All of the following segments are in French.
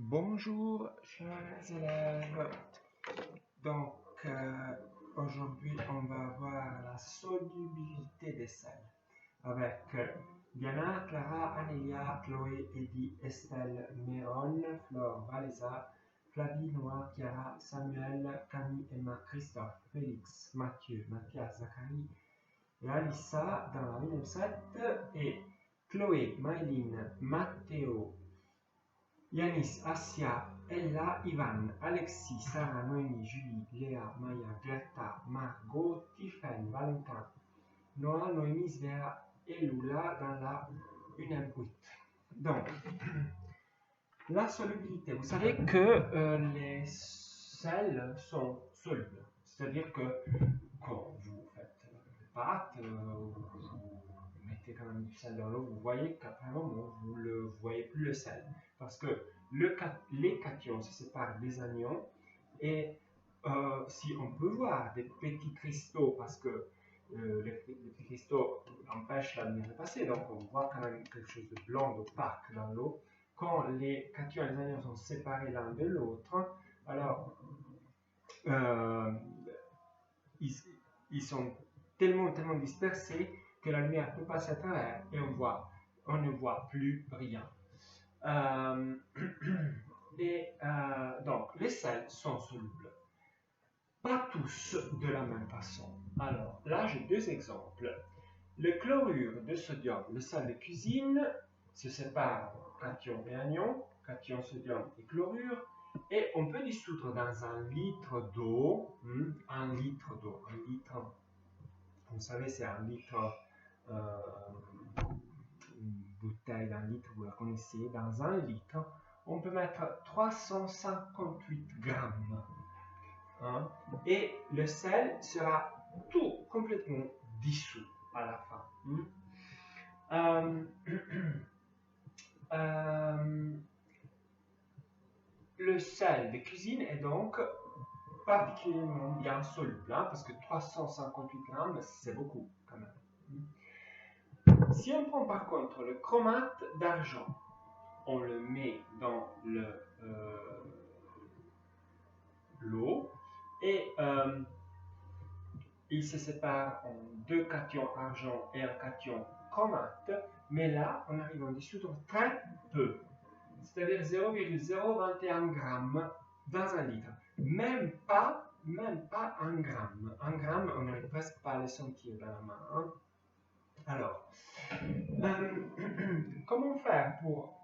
Bonjour chers élèves, donc aujourd'hui on va voir la solubilité des sels avec Diana, Clara, Anélia, Chloé, Eddy, Estelle, Méron, Flore, Valéza, Flavie, Noah, Chiara, Samuel, Camille, Emma, Christophe, Félix, Mathieu, Mathias, Zachary et Alissa dans la ligne 7 et Chloé, Maëline, Matteo, Yanis, Asia, Ella, Ivan, Alexis, Sarah, Noémie, Julie, Léa, Maya, Greta, Margot, Tiffen, Valentin, Noah, Noémie, Svea et Lula dans la 1.8. Donc, la solubilité. Vous savez que les sels sont solubles. C'est-à-dire que quand vous faites des pâtes, vous mettez quand même du sel dans l'eau, vous voyez qu'après un moment, vous ne voyez plus le sel. Parce que les cations se séparent des anions et si on peut voir des petits cristaux, parce que les petits cristaux empêchent la lumière de passer, donc on voit quand même quelque chose de blanc, d'opaque dans l'eau. Quand les cations et les anions sont séparés l'un de l'autre, alors ils sont tellement dispersés que la lumière peut passer à travers et on ne voit plus rien. Donc, les sels sont solubles. Pas tous de la même façon. Alors, là, j'ai deux exemples. Le chlorure de sodium, le sel de cuisine, se sépare en cation et anion, cation, sodium et chlorure, et on peut dissoudre dans 1 litre d'eau, 1 litre d'eau, 1 litre, vous savez, c'est 1 litre, une bouteille d'1 litre, vous la connaissez, dans 1 litre, on peut mettre 358 grammes. Hein, et le sel sera tout complètement dissous à la fin. Le sel de cuisine est donc particulièrement bien soluble, hein, parce que 358 grammes, c'est beaucoup quand même. Si on prend par contre le chromate d'argent, on le met dans l'eau et il se sépare en 2 cations argent et un cation chromate, mais là on arrive à en dissoudre très peu, c'est-à-dire 0,021 g dans 1 litre, même pas 1 gramme. 1 gramme, on n'arrive presque pas à le sentir dans la main. Hein. Alors, comment faire pour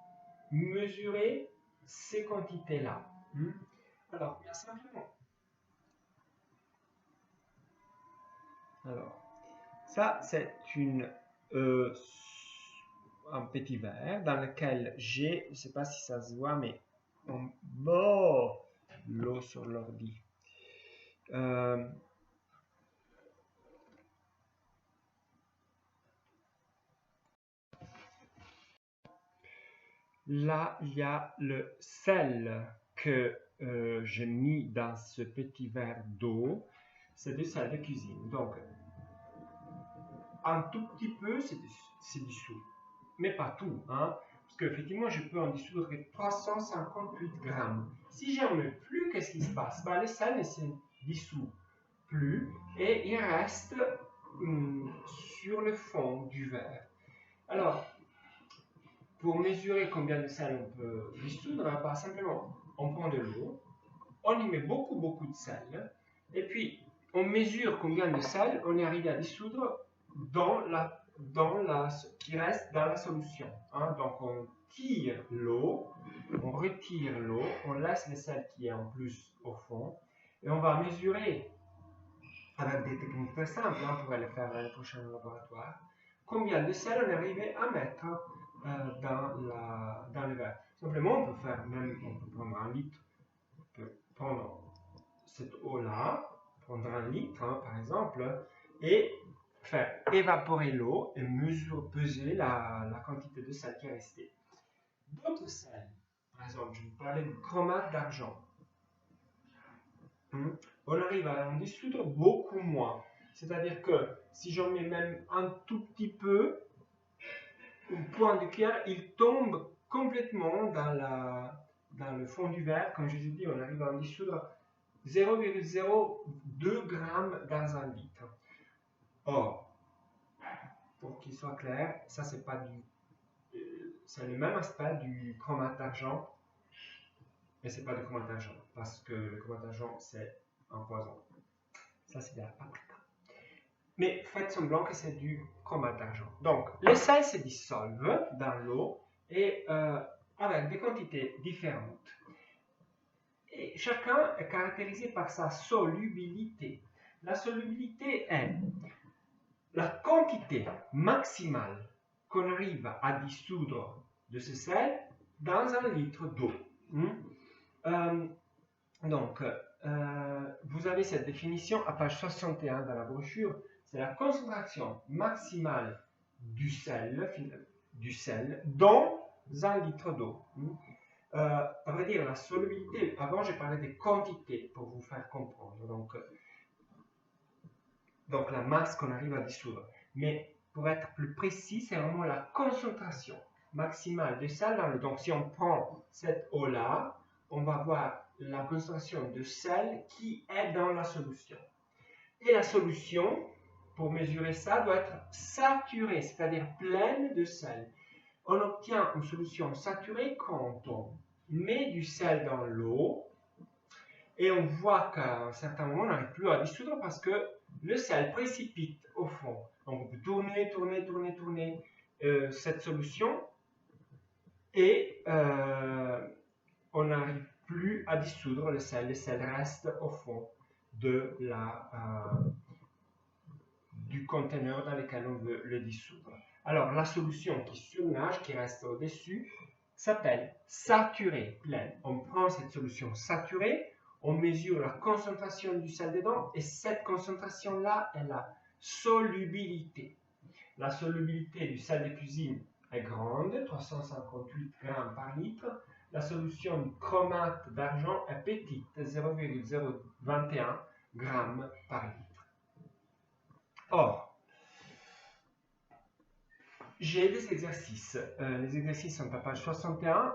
mesurer ces quantités-là? Alors, bien simplement. Alors, ça, c'est un petit verre dans lequel j'ai, je ne sais pas si ça se voit, mais l'eau sur l'ordi. Là, il y a le sel que j'ai mis dans ce petit verre d'eau. C'est du sel de cuisine. Donc, un tout petit peu, c'est dissous. Mais pas tout. Hein, parce qu'effectivement, je peux en dissoudre 358 grammes. Si j'en mets plus, qu'est-ce qui se passe? Le sel ne se dissout plus et il reste sur le fond du verre. Alors, pour mesurer combien de sel on peut dissoudre, simplement, on prend de l'eau, on y met beaucoup de sel, et puis on mesure combien de sel on est arrivé à dissoudre qui reste dans la solution. Hein. Donc on tire l'eau, on retire l'eau, on laisse le sel qui est en plus au fond, et on va mesurer avec des techniques très simples, on pourrait le faire dans le prochain laboratoire, combien de sel on est arrivé à mettre dans le verre. Simplement, on peut prendre 1 litre, on peut prendre cette eau-là, prendre 1 litre, hein, par exemple, et faire évaporer l'eau et peser la quantité de sel qui est restée. D'autres sels, par exemple, je vous parlais du chromate d'argent. On arrive à en dissoudre beaucoup moins. C'est-à-dire que si j'en mets même un tout petit peu, au point de cuillère, il tombe complètement dans dans le fond du verre, comme je vous ai dit, on arrive à en dissoudre 0,02 g dans un litre. Or, pour qu'il soit clair, ça c'est pas du... c'est le même aspect du chromate d'argent, mais c'est pas du chromate d'argent, parce que le chromate d'argent c'est un poison. Ça c'est de la paprika. Mais faites semblant que c'est du chromate d'argent. Donc, les sels se dissolvent dans l'eau et avec des quantités différentes. Et chacun est caractérisé par sa solubilité. La solubilité est la quantité maximale qu'on arrive à dissoudre de ce sel dans un litre d'eau. Vous avez cette définition à page 61 dans la brochure. C'est la concentration maximale du sel dans un litre d'eau. À vrai dire, la solubilité, avant j'ai parlé des quantités pour vous faire comprendre. Donc la masse qu'on arrive à dissoudre. Mais pour être plus précis, c'est vraiment la concentration maximale de sel dans l'eau. Donc si on prend cette eau-là, on va voir la concentration de sel qui est dans la solution. Et la solution, pour mesurer ça, doit être saturée, c'est-à-dire pleine de sel. On obtient une solution saturée quand on met du sel dans l'eau et on voit qu'à un certain moment, on n'arrive plus à dissoudre parce que le sel précipite au fond. Donc on peut tourner cette solution et on n'arrive plus à dissoudre le sel. Le sel reste au fond de du conteneur dans lequel on veut le dissoudre. Alors la solution qui surnage, qui reste au-dessus, s'appelle saturée pleine. On prend cette solution saturée, on mesure la concentration du sel dedans et cette concentration-là est la solubilité. La solubilité du sel de cuisine est grande, 358 g par litre. La solution du chromate d'argent est petite, 0,021 g par litre. Or, j'ai des exercices. Les exercices sont à page 61.